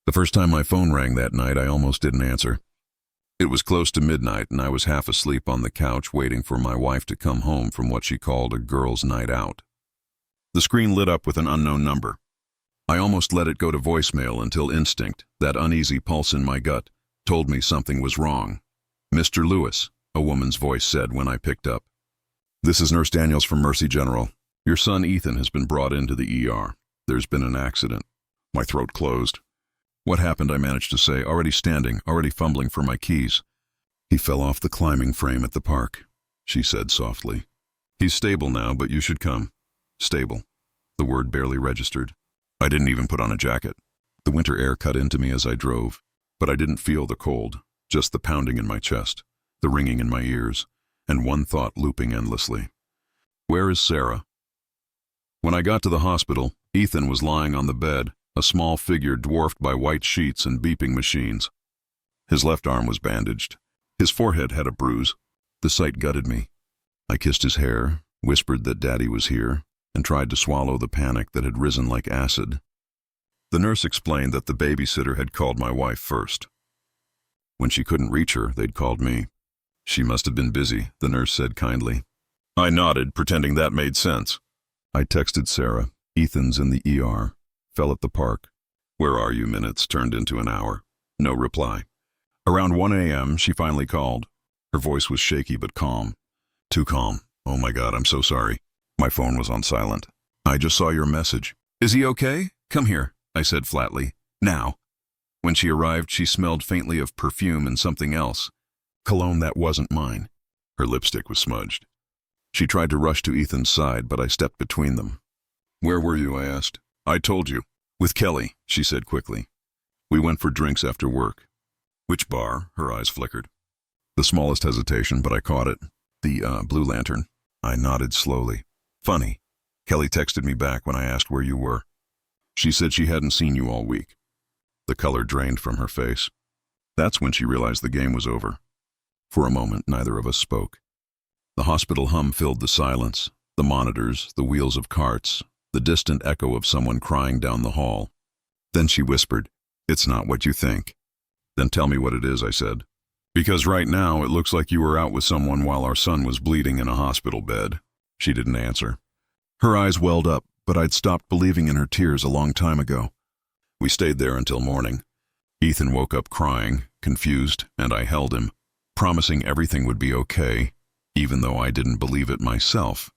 The first time my phone rang that night, I almost didn't answer. It was close to midnight, and I was half asleep on the couch waiting for my wife to come home from what she called a girls' night out. The screen lit up with an unknown number. I almost let it go to voicemail until instinct, that uneasy pulse in my gut, told me something was wrong. "Mr. Lewis," a woman's voice said when I picked up. "This is Nurse Daniels from Mercy General. Your son Ethan has been brought into the ER. There's been an accident." My throat closed. "What happened?" I managed to say, already standing, already fumbling for my keys. "He fell off the climbing frame at the park," she said softly. "He's stable now, but you should come." Stable. The word barely registered. I didn't even put on a jacket. The winter air cut into me as I drove, but I didn't feel the cold, just the pounding in my chest, the ringing in my ears, and one thought looping endlessly. Where is Sarah? When I got to the hospital, Ethan was lying on the bed, a small figure dwarfed by white sheets and beeping machines. His left arm was bandaged. His forehead had a bruise. The sight gutted me. I kissed his hair, whispered that Daddy was here, and tried to swallow the panic that had risen like acid. The nurse explained that the babysitter had called my wife first. When she couldn't reach her, they'd called me. "She must have been busy," the nurse said kindly. I nodded, pretending that made sense. I texted Sarah. "Ethan's in the ER. Fell at the park." "Where are you?" Minutes turned into an hour. No reply. Around 1 a.m., she finally called. Her voice was shaky but calm. Too calm. "Oh my God, I'm so sorry." My phone was on silent. "I just saw your message." "Is he okay? Come here," I said flatly. "Now." When she arrived, she smelled faintly of perfume and something else. Cologne that wasn't mine. Her lipstick was smudged. She tried to rush to Ethan's side, but I stepped between them. "Where were you?" I asked. "I told you. With Kelly," she said quickly. "We went for drinks after work." "Which bar?" Her eyes flickered. The smallest hesitation, but I caught it. "The Blue Lantern." I nodded slowly. "Funny. Kelly texted me back when I asked where you were. She said she hadn't seen you all week." The color drained from her face. That's when she realized the game was over. For a moment, neither of us spoke. The hospital hum filled the silence, the monitors, the wheels of carts, the distant echo of someone crying down the hall. Then she whispered, "It's not what you think." "Then tell me what it is," I said. "Because right now it looks like you were out with someone while our son was bleeding in a hospital bed." She didn't answer. Her eyes welled up, but I'd stopped believing in her tears a long time ago. We stayed there until morning. Ethan woke up crying, confused, and I held him, promising everything would be okay, even though I didn't believe it myself.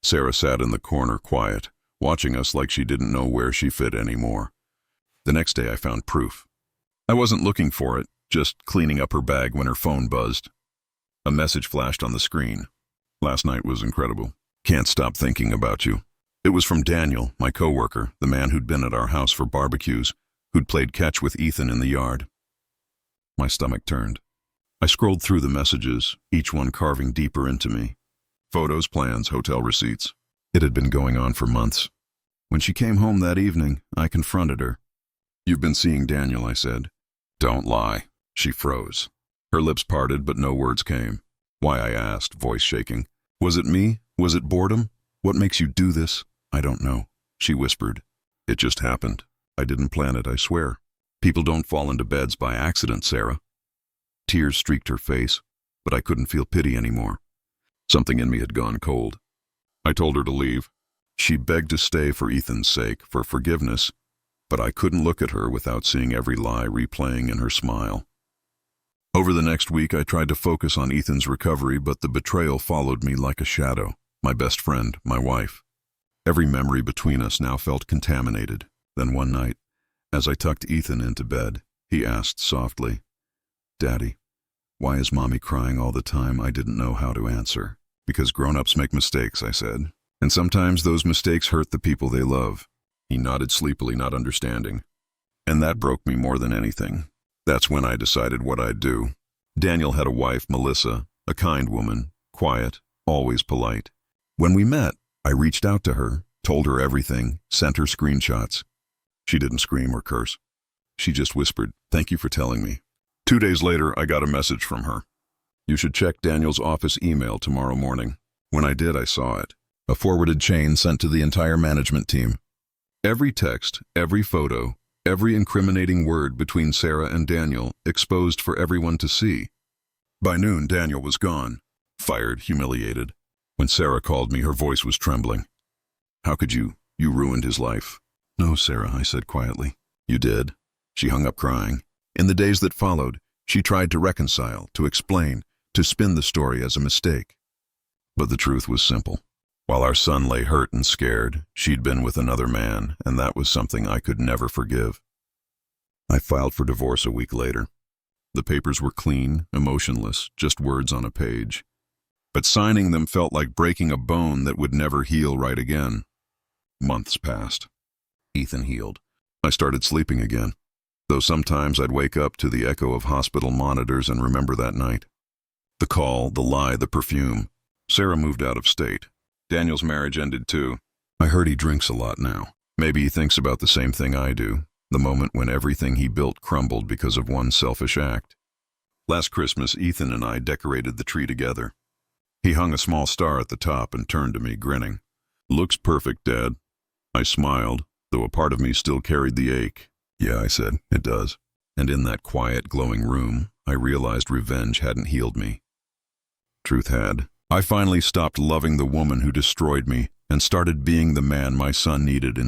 Sarah sat in the corner quiet, watching us like she didn't know where she fit anymore. The next day I found proof. I wasn't looking for it, just cleaning up her bag when her phone buzzed. A message flashed on the screen. "Last night was incredible. Can't stop thinking about you." It was from Daniel, my coworker, the man who'd been at our house for barbecues, who'd played catch with Ethan in the yard. My stomach turned. I scrolled through the messages, each one carving deeper into me. Photos, plans, hotel receipts. It had been going on for months. When she came home that evening, I confronted her. "You've been seeing Daniel," I said. "Don't lie." She froze. Her lips parted, but no words came. "Why?" I asked, voice shaking. "Was it me? Was it boredom? What makes you do this?" "I don't know," she whispered. "It just happened. I didn't plan it, I swear. People don't fall into beds by accident, Sarah." Tears streaked her face, but I couldn't feel pity anymore. Something in me had gone cold. I told her to leave. She begged to stay for Ethan's sake, for forgiveness, but I couldn't look at her without seeing every lie replaying in her smile. Over the next week, I tried to focus on Ethan's recovery, but the betrayal followed me like a shadow. My best friend, my wife. Every memory between us now felt contaminated. Then one night, as I tucked Ethan into bed, he asked softly, "Daddy, why is Mommy crying all the time?" I didn't know how to answer. "Because grown-ups make mistakes," I said. "And sometimes those mistakes hurt the people they love." He nodded sleepily, not understanding. And that broke me more than anything. That's when I decided what I'd do. Daniel had a wife, Melissa, a kind woman, quiet, always polite. When we met, I reached out to her, told her everything, sent her screenshots. She didn't scream or curse. She just whispered, "Thank you for telling me." 2 days later, I got a message from her. "You should check Daniel's office email tomorrow morning." When I did, I saw it. A forwarded chain sent to the entire management team. Every text, every photo, Every incriminating word between Sarah and Daniel exposed for everyone to see. By noon, Daniel was gone, fired, humiliated. When Sarah called me, her voice was trembling. "How could you? You ruined his life." "No, Sarah," I said quietly. "You did." She hung up crying. In the days that followed, she tried to reconcile, to explain, to spin the story as a mistake. But the truth was simple. While our son lay hurt and scared, she'd been with another man, and that was something I could never forgive. I filed for divorce a week later. The papers were clean, emotionless, just words on a page. But signing them felt like breaking a bone that would never heal right again. Months passed. Ethan healed. I started sleeping again, though sometimes I'd wake up to the echo of hospital monitors and remember that night. The call, the lie, the perfume. Sarah moved out of state. Daniel's marriage ended too. I heard he drinks a lot now. Maybe he thinks about the same thing I do, the moment when everything he built crumbled because of one selfish act. Last Christmas, Ethan and I decorated the tree together. He hung a small star at the top and turned to me, grinning. "Looks perfect, Dad." I smiled, though a part of me still carried the ache. "Yeah," I said, "it does." And in that quiet, glowing room, I realized revenge hadn't healed me. Truth had. I finally stopped loving the woman who destroyed me and started being the man my son needed instead.